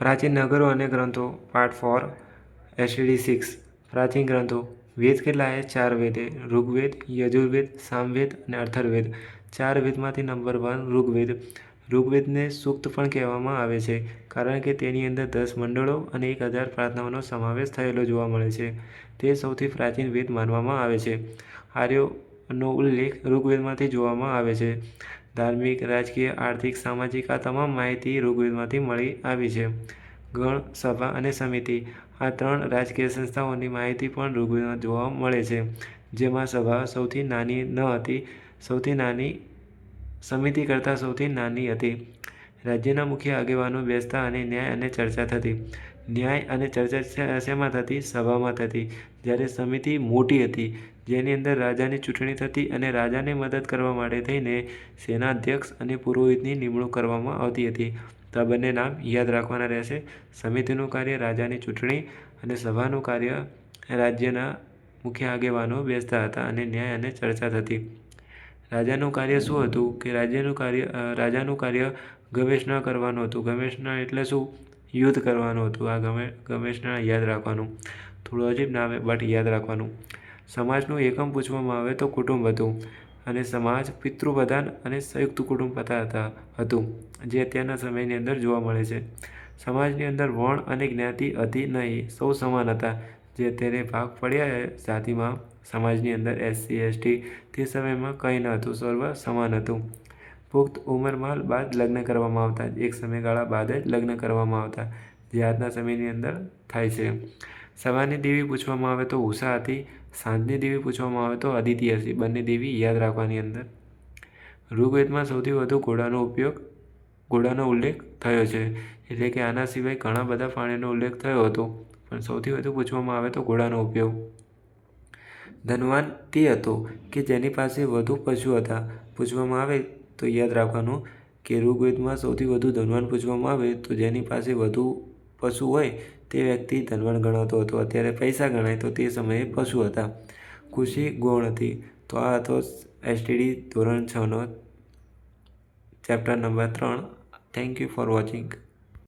પ્રાચીન નગરો અને ગ્રંથો પાર્ટ 4 એસટીડી 6 પ્રાચીન ગ્રંથો વેદ કેટલા છે? 4 વેદ ઋગ્વેદ, યજુર્વેદ, સામવેદ અને અથર્વવેદ. 4 વેદમાંથી નંબર 1 ઋગ્વેદ. ઋગ્વેદને સૂક્ત પણ કહેવામાં આવે છે કારણ કે તેની અંદર 10 મંડળો અને 1000 પ્રાર્થનાઓનો સમાવેશ થયેલો જોવા મળે છે. તે સૌથી પ્રાચીન વેદ માનવામાં આવે છે. આર્યોનો ઉલ્લેખ ઋગ્વેદમાંથી જોવામાં આવે છે. ધાર્મિક, રાજકીય, આર્થિક, સામાજિક આ તમામ માહિતી ઋગ્વેદમાંથી મળી આવી છે. ગણ, સભા અને સમિતિ આ 3 રાજકીય સંસ્થાઓની માહિતી પણ ઋગ્વેદમાં જોવા મળે છે, જેમાં સભા સૌથી નાની ન હતી, સૌથી નાની સમિતિ કરતાં સૌથી નાની હતી. રાજ્યના મુખ્ય આગેવાનો બેસતા અને ન્યાય અને ચર્ચા થતી. ન્યાય અને ચર્ચા શેમાં થતી? સભામાં થતી. જ્યારે સમિતિ મોટી હતી, જેની અંદર રાજાની ચૂંટણી થતી અને રાજાને મદદ કરવા માટે થઈને સેનાધ્યક્ષ અને પુરોહિતની નિમણૂક કરવામાં આવતી હતી. તો આ બંને નામ યાદ રાખવાના રહેશે. સમિતિનું કાર્ય રાજાની ચૂંટણી અને સભાનું કાર્ય રાજ્યના મુખ્ય આગેવાનો બેસતા હતા અને ન્યાય અને ચર્ચા થતી. રાજાનું કાર્ય શું હતું કે રાજાનું કાર્ય ગવેષણા કરવાનું હતું. ગવેષણા એટલે શું? યુદ્ધ કરવાનું હતું. આ ગવેષણા યાદ રાખવાનું. થોડું અજીબ ના આવે બટ યાદ રાખવાનું. સમાજનું એકમ પૂછવામાં આવે તો કુટુંબ હતું અને સમાજ પિતૃપ્રધાન અને સંયુક્ત કુટુંબ હતું, જે અત્યારના સમયની અંદર જોવા મળે છે. સમાજની અંદર વર્ણ અને જ્ઞાતિ હતી નહીં, સૌ સમાન હતા. જે અત્યારે ભાગ પડ્યા જાતિમાં સમાજની અંદર એસસી, એસટી, તે સમયમાં કંઈ ન હતું, સર્વ સમાન હતું. પુખ્ત ઉંમરમાં બાદ લગ્ન કરવામાં આવતા. એક સમયગાળા બાદ જ લગ્ન કરવામાં આવતા, જે આજના સમયની અંદર થાય છે. સવારની દેવી પૂછવામાં આવે તો ઉષા હતી. સાંજની દેવી પૂછવામાં આવે તો અદિતિ હતી. બંને દેવી યાદ રાખવાની અંદર. ઋગ્વેદમાં સૌથી વધુ ઘોડાનો ઉલ્લેખ થયો છે. એટલે કે આના સિવાય ઘણા બધા પ્રાણીનો ઉલ્લેખ થયો હતો, પણ સૌથી વધુ પૂછવામાં આવે તો ઘોડાનો ઉપયોગ. ધનવાન તે હતો કે જેની પાસે વધુ પશુ હતા. પૂછવામાં આવે તો યાદ રાખવાનું કે ઋગ્વેદમાં સૌથી વધુ ધનવાન પૂછવામાં આવે તો જેની પાસે વધુ પશુ હોય તે વ્યક્તિ ધનવાન ગણાતો હતો. અત્યારે પૈસા ગણાય તો તે સમયે પશુ હતા. ખુશી ગૌણ હતી. તો આ હતો એસટીડી ધોરણ 6નો chapter number 3. Thank you for watching.